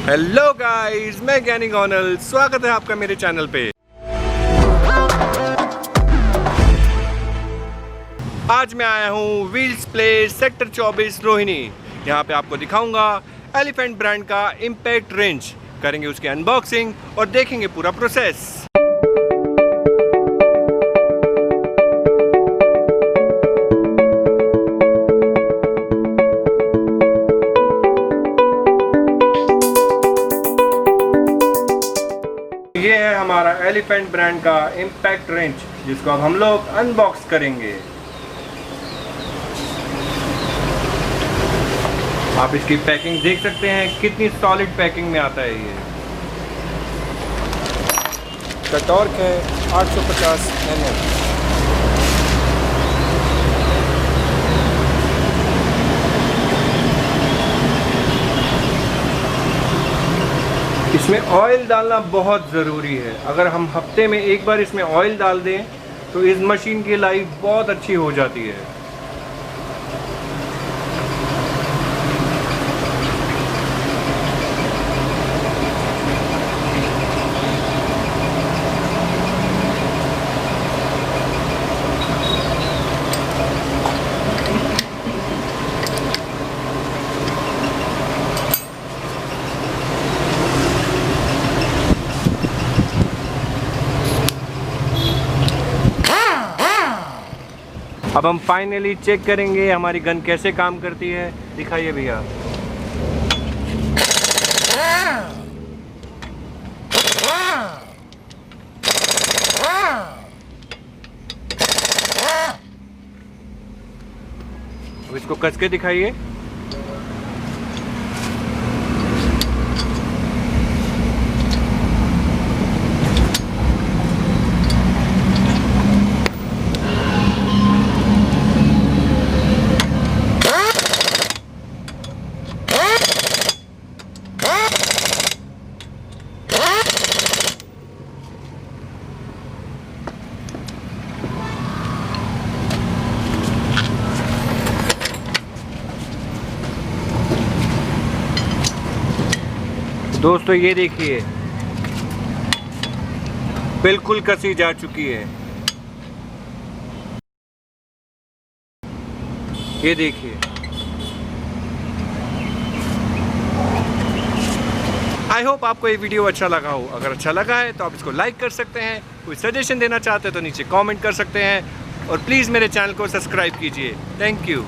Hello guys, मैं ज्ञानी गोनल, स्वागत है आपका मेरे चैनल पे। आज मैं आया हूँ व्हील्स प्लेस सेक्टर 24 रोहिणी। यहाँ पे आपको दिखाऊंगा एलिफेंट ब्रांड का इम्पैक्ट रेंज। करेंगे उसकी अनबॉक्सिंग और देखेंगे पूरा प्रोसेस। ये है हमारा एलिफेंट ब्रांड का इम्पैक्ट रेंज, जिसको अब हम लोग अनबॉक्स करेंगे। आप इसकी पैकिंग देख सकते हैं, कितनी सॉलिड पैकिंग में आता है ये। इसका टॉर्क है 850 Nm। इसमें ऑयल डालना बहुत ज़रूरी है। अगर हम हफ्ते में एक बार इसमें ऑयल डाल दें तो इस मशीन की लाइफ बहुत अच्छी हो जाती है। अब हम फाइनली चेक करेंगे हमारी गन कैसे काम करती है। दिखाइए भैया। अब इसको कस के दिखाइए। दोस्तों ये देखिए, बिल्कुल कसी जा चुकी है। ये देखिए। आई होप आपको ये वीडियो अच्छा लगा हो। अगर अच्छा लगा है तो आप इसको लाइक कर सकते हैं। कोई सजेशन देना चाहते हैं तो नीचे कमेंट कर सकते हैं। और प्लीज़ मेरे चैनल को सब्सक्राइब कीजिए। Thank you.